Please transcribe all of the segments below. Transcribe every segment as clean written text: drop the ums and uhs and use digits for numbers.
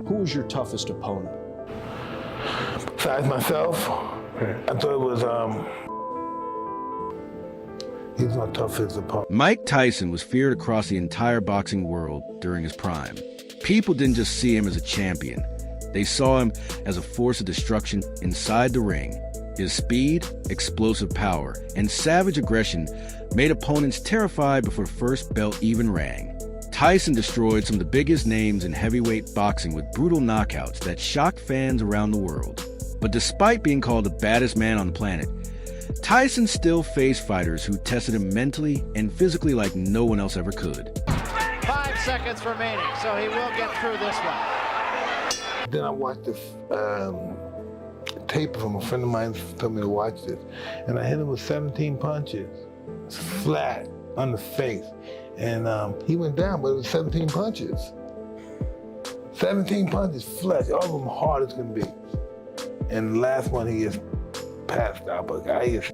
Who was your toughest opponent? Besides myself, I thought it was, he's my toughest opponent. Mike Tyson was feared across the entire boxing world during his prime. People didn't just see him as a champion. They saw him as a force of destruction inside the ring. His speed, explosive power, and savage aggression made opponents terrified before the first bell even rang. Tyson destroyed some of the biggest names in heavyweight boxing with brutal knockouts that shocked fans around the world. But despite being called the baddest man on the planet, Tyson still faced fighters who tested him mentally and physically like no one else ever could. 5 seconds remaining, so he will get through this one. Then I watched this tape from a friend of mine told me to watch this, and I hit him with 17 punches, flat on the face, and he went down, but it was 17 punches. 17 punches, flat, all of them hard as can be. And the last one he just passed out, but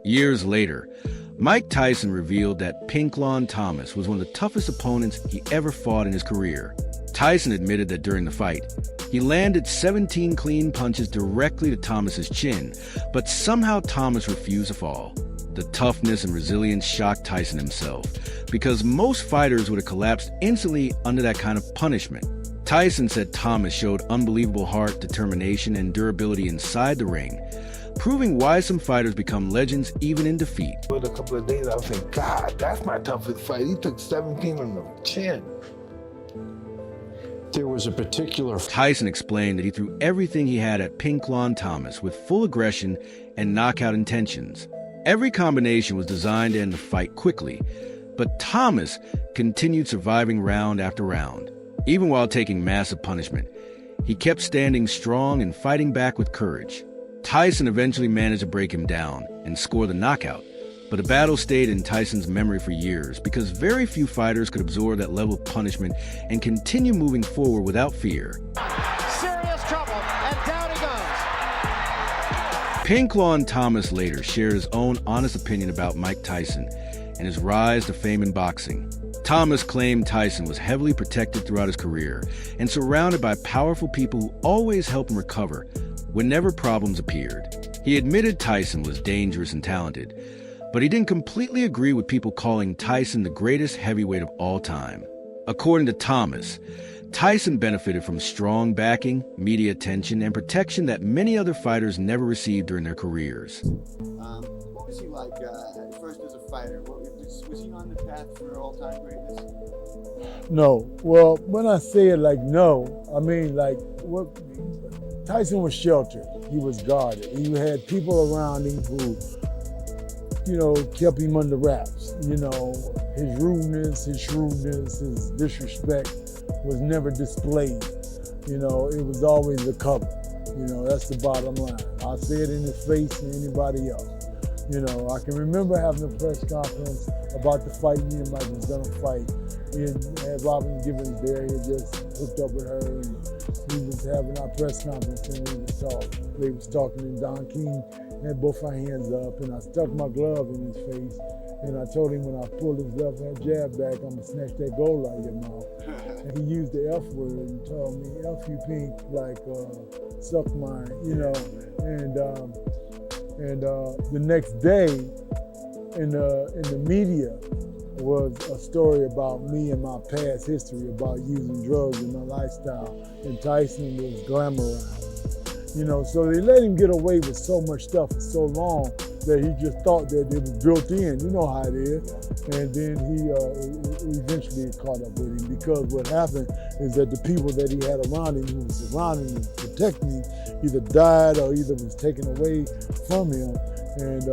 Years later, Mike Tyson revealed that Pinklon Thomas was one of the toughest opponents he ever fought in his career. Tyson admitted that during the fight, he landed 17 clean punches directly to Thomas's chin, but somehow Thomas refused to fall. The toughness and resilience shocked Tyson himself, because most fighters would have collapsed instantly under that kind of punishment. Tyson said Thomas showed unbelievable heart, determination, and durability inside the ring, proving why some fighters become legends even in defeat. For a couple of days, I was saying, God, that's my toughest fight. He took 17 on the chin. There was a particular... Tyson explained that he threw everything he had at Pinklon Thomas with full aggression and knockout intentions. Every combination was designed to end the fight quickly, but Thomas continued surviving round after round. Even while taking massive punishment, he kept standing strong and fighting back with courage. Tyson eventually managed to break him down and score the knockout, but the battle stayed in Tyson's memory for years because very few fighters could absorb that level of punishment and continue moving forward without fear. Serious trouble, and down he goes. Pinklon Thomas later shared his own honest opinion about Mike Tyson and his rise to fame in boxing. Thomas claimed Tyson was heavily protected throughout his career and surrounded by powerful people who always helped him recover whenever problems appeared. He admitted Tyson was dangerous and talented, but he didn't completely agree with people calling Tyson the greatest heavyweight of all time. According to Thomas, Tyson benefited from strong backing, media attention, and protection that many other fighters never received during their careers. What was he like first as a fighter? Was he on the path for all-time greatness? No. Well, when I say it like no, I mean like what Tyson was sheltered. He was guarded. He had people around him who, kept him under wraps. His rudeness, his shrewdness, his disrespect was never displayed. It was always a cover. That's the bottom line. I say it in his face to anybody else. I can remember having a press conference about the fight me and Mike was gonna fight. And Robin Givens there, he had just hooked up with her, and we was having our press conference, and we was talking. They was talking, and Don King had both our hands up, and I stuck my glove in his face, and I told him when I pulled his left hand jab back, I'm gonna snatch that gold out of your mouth. And he used the F word and told me, F you pink, like suck mine, And the next day in the media was a story about me and my past history about using drugs in my lifestyle, and Tyson was glamorized. So they let him get away with so much stuff for so long that he just thought that it was built in. You know how it is. And then he eventually caught up with him, because what happened is that the people that he had around him, who was surrounding him, protecting him, either died or either was taken away from him, and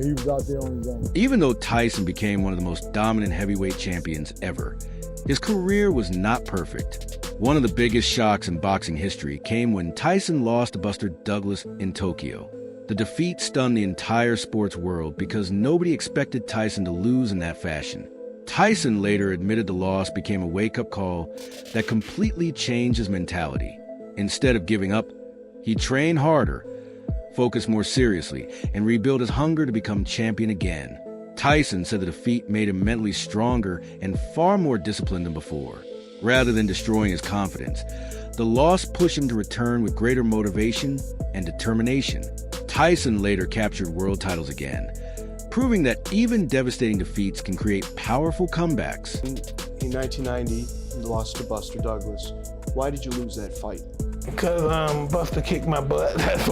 he was out there on his own. Even though Tyson became one of the most dominant heavyweight champions ever, his career was not perfect. One of the biggest shocks in boxing history came when Tyson lost to Buster Douglas in Tokyo. The defeat stunned the entire sports world because nobody expected Tyson to lose in that fashion. Tyson later admitted the loss became a wake-up call that completely changed his mentality. Instead of giving up, he trained harder, focused more seriously, and rebuilt his hunger to become champion again. Tyson said the defeat made him mentally stronger and far more disciplined than before. Rather than destroying his confidence, The loss pushed him to return with greater motivation and determination. Tyson later captured world titles again, proving that even devastating defeats can create powerful comebacks. In 1990, you lost to Buster Douglas. Why did you lose that fight? Because Buster kicked my butt. That's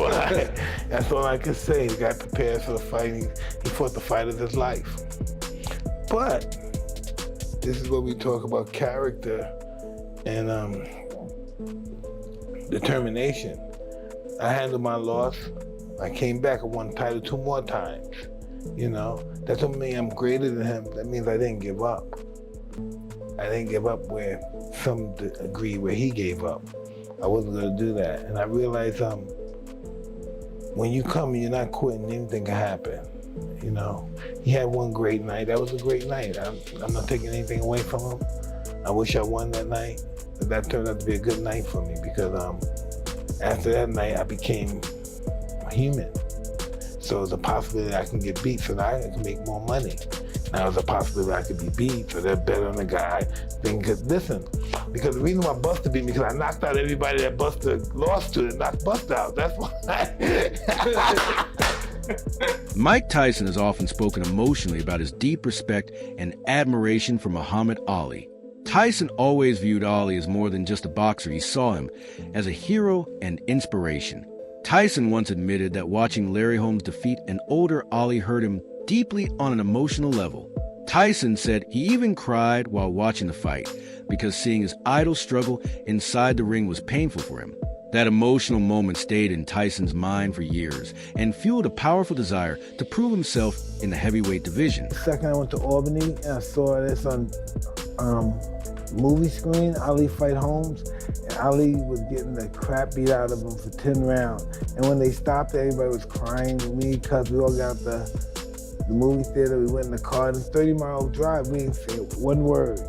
all I could say. He got prepared for the fight. He fought the fight of his life. But this is what we talk about character and determination. I handled my loss. I came back and won the title 2 more times. You know, that doesn't mean I'm greater than him. That means I didn't give up. I didn't give up where some agree where he gave up. I wasn't gonna do that. And I realized when you come and you're not quitting, anything can happen. You know, he had one great night. That was a great night. I'm not taking anything away from him. I wish I won that night, but that turned out to be a good night for me because after that night, I became human. So there's a possibility I can get beat so that I can make more money. Now there's a possibility I could be beat so they're better on the guy. Because listen, because the reason why Buster beat me, because I knocked out everybody that Buster lost to and knocked Buster out. That's why. Mike Tyson has often spoken emotionally about his deep respect and admiration for Muhammad Ali. Tyson always viewed Ali as more than just a boxer. He saw him as a hero and inspiration. Tyson once admitted that watching Larry Holmes defeat an older Ali hurt him deeply on an emotional level. Tyson said he even cried while watching the fight because seeing his idol struggle inside the ring was painful for him. That emotional moment stayed in Tyson's mind for years and fueled a powerful desire to prove himself in the heavyweight division. The second I went to Albany and I saw this on movie screen, Ali fight Holmes, and Ali was getting the crap beat out of him for 10 rounds. And when they stopped, everybody was crying with me because we all got the movie theater, we went in the car, and 30-mile drive, we didn't say one word.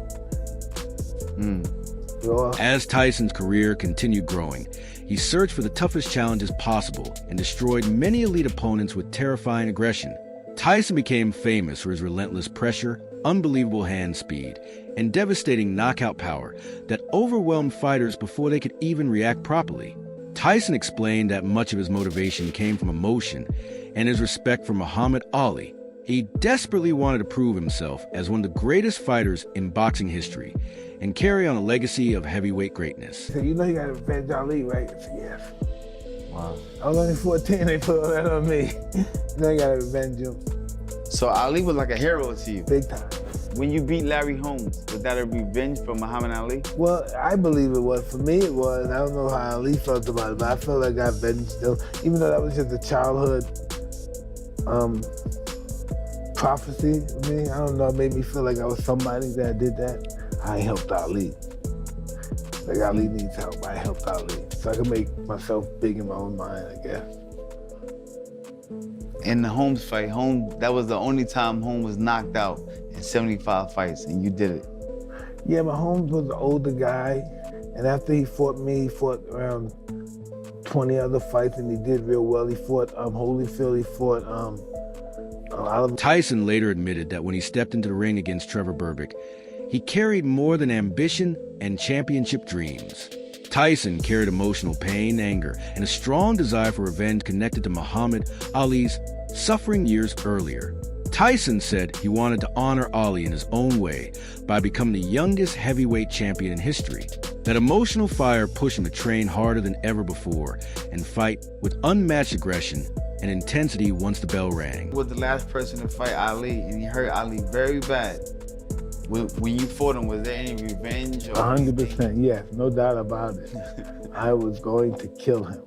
As Tyson's career continued growing, he searched for the toughest challenges possible and destroyed many elite opponents with terrifying aggression. Tyson became famous for his relentless pressure, unbelievable hand speed, and devastating knockout power that overwhelmed fighters before they could even react properly. Tyson explained that much of his motivation came from emotion and his respect for Muhammad Ali. He desperately wanted to prove himself as one of the greatest fighters in boxing history and carry on a legacy of heavyweight greatness. He said, you know you gotta revenge Ali, right? I said, yes. Wow. I was only 14, they put all that on me. You know you gotta revenge him. So Ali was like a hero to you? Big time. When you beat Larry Holmes, was that a revenge for Muhammad Ali? Well, I believe it was. For me, it was. I don't know how Ali felt about it, but I felt like I got vengeance still. Even though that was just a childhood prophecy for me. I don't know, it made me feel like I was somebody that did that. I helped Ali. Like Ali needs help, I helped Ali. So I can make myself big in my own mind, I guess. In the Holmes fight, that was the only time Holmes was knocked out in 75 fights, and you did it. Yeah, but Holmes was an older guy, and after he fought me, he fought around 20 other fights, and he did real well. He fought Holyfield, he fought Tyson later admitted that when he stepped into the ring against Trevor Berbick, he carried more than ambition and championship dreams. Tyson carried emotional pain, anger, and a strong desire for revenge connected to Muhammad Ali's suffering years earlier. Tyson said he wanted to honor Ali in his own way by becoming the youngest heavyweight champion in history. That emotional fire pushed him to train harder than ever before and fight with unmatched aggression and intensity once the bell rang. He was the last person to fight Ali, and he hurt Ali very bad. When you fought him, was there any revenge? 100%, yes, no doubt about it. I was going to kill him.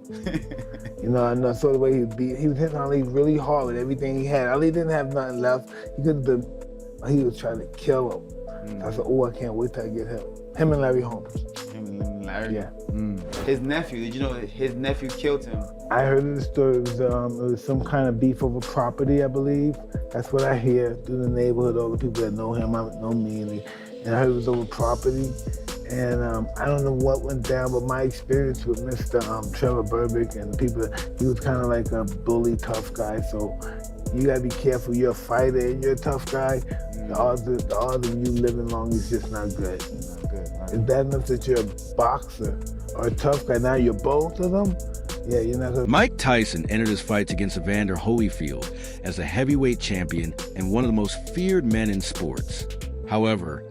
You know, I saw the way he was hitting Ali really hard with everything he had. Ali didn't have nothing left. He was trying to kill him. I said, oh, I can't wait till I get him. Him and Larry Holmes. Him and Larry? Yeah. His nephew, did you know that his nephew killed him? I heard the story. It was some kind of beef over property, I believe. That's what I hear through the neighborhood, all the people that know him, know me, and I heard it was over property. And I don't know what went down, but my experience with Mr. Trevor Berbick and people, he was kind of like a bully, tough guy. So you gotta be careful. You're a fighter and you're a tough guy. The odds of you living long is just not good. It's bad enough that you're a boxer, or a tough guy. Now you're both of them. Yeah, you're not gonna. Mike Tyson entered his fights against Evander Holyfield as a heavyweight champion and one of the most feared men in sports. However,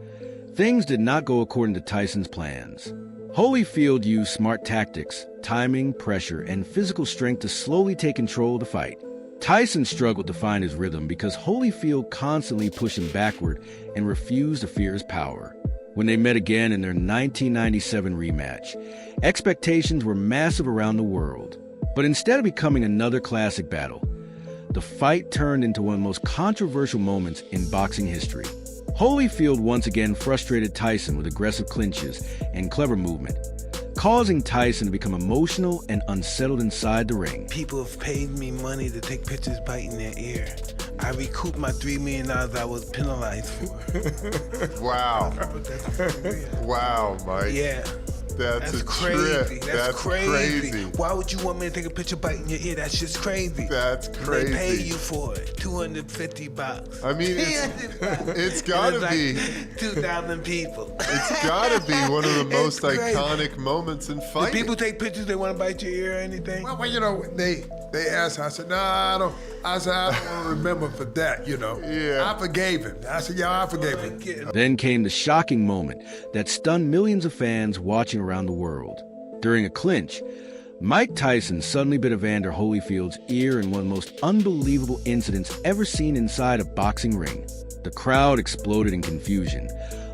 things did not go according to Tyson's plans. Holyfield used smart tactics, timing, pressure, and physical strength to slowly take control of the fight. Tyson struggled to find his rhythm because Holyfield constantly pushed him backward and refused to fear his power. When they met again in their 1997 rematch, expectations were massive around the world. But instead of becoming another classic battle, the fight turned into one of the most controversial moments in boxing history. Holyfield once again frustrated Tyson with aggressive clinches and clever movement, causing Tyson to become emotional and unsettled inside the ring. People have paid me money to take pictures biting their ear. I recouped my $3 million I was penalized for. Wow. Wow, Mike. Yeah. That's a crazy. trip. That's crazy. Why would you want me to take a picture biting your ear? That's just crazy. That's crazy. They pay you for it. $250. I mean, it's gotta be 2,000 people. It's gotta be one of the most crazy. iconic moments in Do fighting. people take pictures? They want to bite your ear or anything? Well, you know, they asked. I said, no, I don't. I said, I don't want to remember for that. You know. Yeah. I forgave him. I said, yeah, I forgave him. Then came the shocking moment that stunned millions of fans watching around the world. During a clinch, Mike Tyson suddenly bit Evander Holyfield's ear in one of the most unbelievable incidents ever seen inside a boxing ring. The crowd exploded in confusion,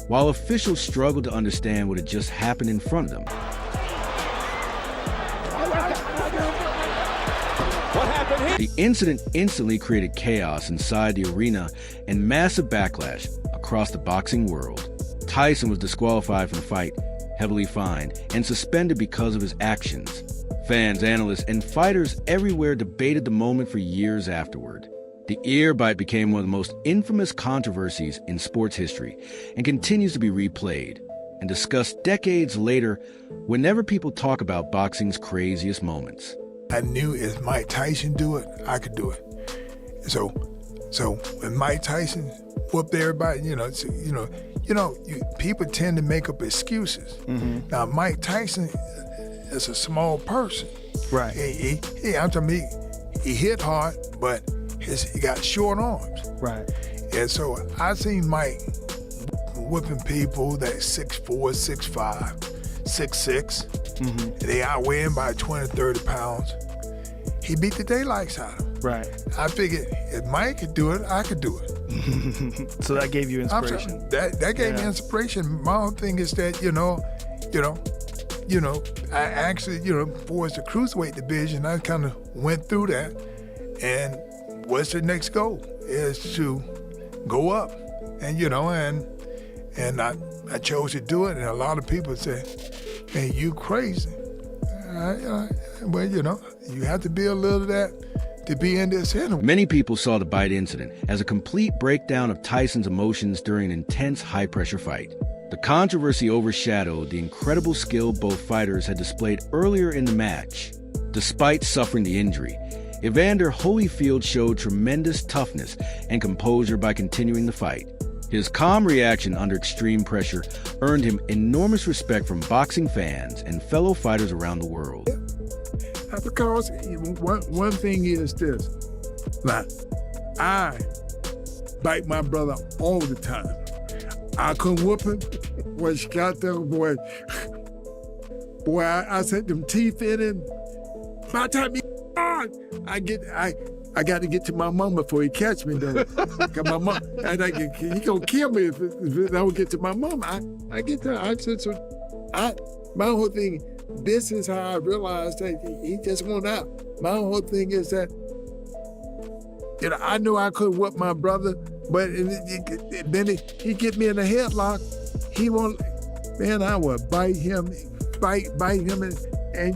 while officials struggled to understand what had just happened in front of them. The incident instantly created chaos inside the arena and massive backlash across the boxing world. Tyson was disqualified from the fight, heavily fined, and suspended because of his actions. Fans, analysts, and fighters everywhere debated the moment for years afterward. The ear bite became one of the most infamous controversies in sports history and continues to be replayed and discussed decades later whenever people talk about boxing's craziest moments. I knew if Mike Tyson do it, I could do it. So when Mike Tyson whooped everybody, people tend to make up excuses. Mm-hmm. Now Mike Tyson is a small person. Right. I'm telling you, he hit hard, but he got short arms. Right. And so I seen Mike whipping people that 6'4", 6'5", 6'6". Mm-hmm. They outweigh him by 20, 30 pounds. He beat the daylights out of him. Right. I figured if Mike could do it, I could do it. So that gave you inspiration. That gave me inspiration. My whole thing is that, I actually, for the cruiserweight division, I kind of went through that. And what's the next goal? Is to go up. And I chose to do it. And a lot of people say, hey, you crazy. Well, you have to be a little of that to be in this anyway. Many people saw the bite incident as a complete breakdown of Tyson's emotions during an intense, high-pressure fight. The controversy overshadowed the incredible skill both fighters had displayed earlier in the match. Despite suffering the injury, Evander Holyfield showed tremendous toughness and composure by continuing the fight. His calm reaction under extreme pressure earned him enormous respect from boxing fans and fellow fighters around the world. Because one thing is this, like, I bite my brother all the time. I couldn't whoop him. When she got there, boy, I set them teeth in him. By the time he I got to get to my mom before he catch me. Though, cause my mom, he gonna kill me if I don't get to my mom. I get there. My whole thing. This is how I realized that he just went out. My whole thing is that, I knew I could whoop my brother, but then he get me in a headlock. He won't. Man, I would bite him, and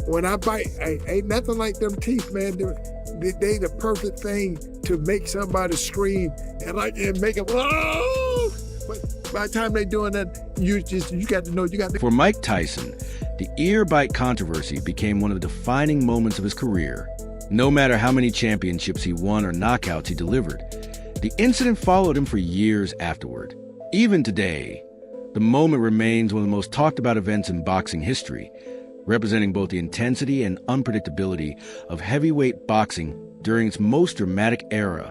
when I bite, ain't nothing like them teeth, man. They the perfect thing to make somebody scream and make them. Oh! But by the time they doing that, you got to know you got to. For Mike Tyson, the ear bite controversy became one of the defining moments of his career. No matter how many championships he won or knockouts he delivered, the incident followed him for years afterward. Even today, the moment remains one of the most talked about events in boxing history, representing both the intensity and unpredictability of heavyweight boxing during its most dramatic era.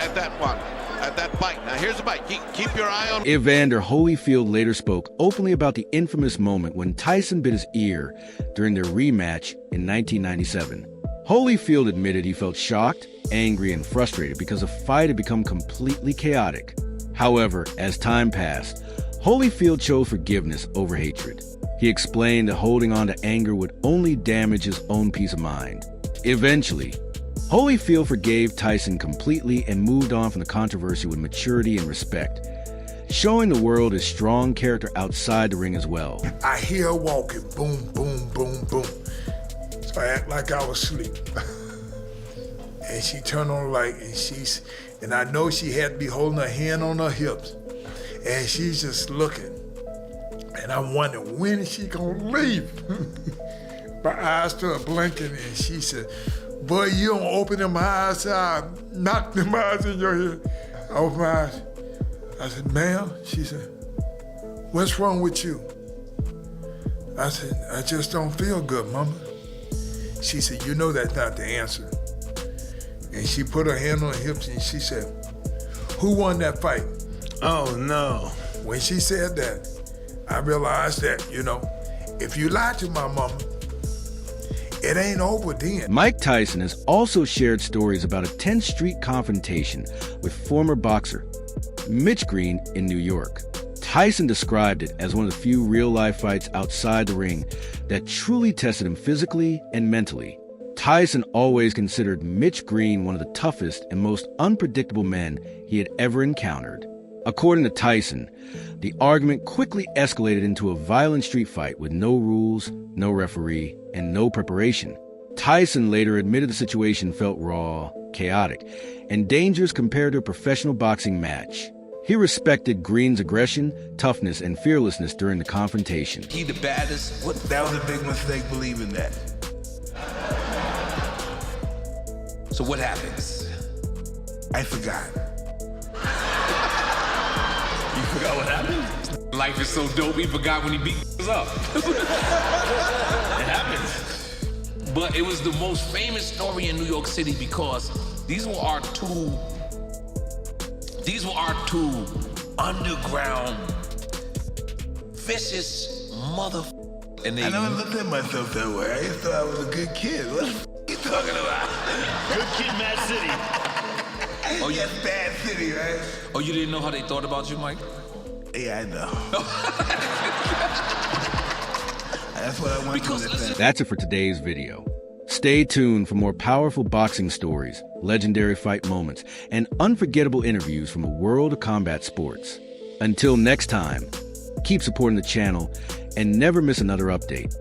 At that one, at that bite. Now here's the bite. Keep your eye on. Evander Holyfield later spoke openly about the infamous moment when Tyson bit his ear during their rematch in 1997. Holyfield admitted he felt shocked, angry, and frustrated because the fight had become completely chaotic. However, as time passed, Holyfield chose forgiveness over hatred. He explained that holding on to anger would only damage his own peace of mind. Eventually, Holyfield forgave Tyson completely and moved on from the controversy with maturity and respect, showing the world his strong character outside the ring as well. I hear her walking, boom, boom, boom, boom. So I act like I was asleep. And she turned on the light and I know she had to be holding her hand on her hips. And she's just looking. And I'm wondering, when is she gonna leave? My eyes started blinking and she said, boy, you don't open them eyes, I knock them eyes in your head. I opened my eyes. I said, ma'am? She said, what's wrong with you? I said, I just don't feel good, mama. She said, you know that's not the answer. And she put her hand on her hips and she said, who won that fight? Oh, no. When she said that, I realized that, if you lie to my mama, it ain't over then. Mike Tyson has also shared stories about a 10th Street confrontation with former boxer Mitch Green in New York. Tyson described it as one of the few real-life fights outside the ring that truly tested him physically and mentally. Tyson always considered Mitch Green one of the toughest and most unpredictable men he had ever encountered. According to Tyson, the argument quickly escalated into a violent street fight with no rules, no referee, and no preparation. Tyson later admitted the situation felt raw, chaotic, and dangerous compared to a professional boxing match. He respected Green's aggression, toughness, and fearlessness during the confrontation. He the baddest. That was a big mistake believing that. So what happens? I forgot. You forgot what happened? Life is so dope, he forgot when he beat us up. It happens. But it was the most famous story in New York City because these were our two underground vicious and they I never looked at myself that way. I thought I was a good kid. What the you talking about? Good kid, Mad City. Oh, yes, bad city, right? Oh, you didn't know how they thought about you, Mike? Yeah, I know. That's what I want to understand. That's it for today's video. Stay tuned for more powerful boxing stories, legendary fight moments, and unforgettable interviews from a world of combat sports. Until next time, keep supporting the channel and never miss another update.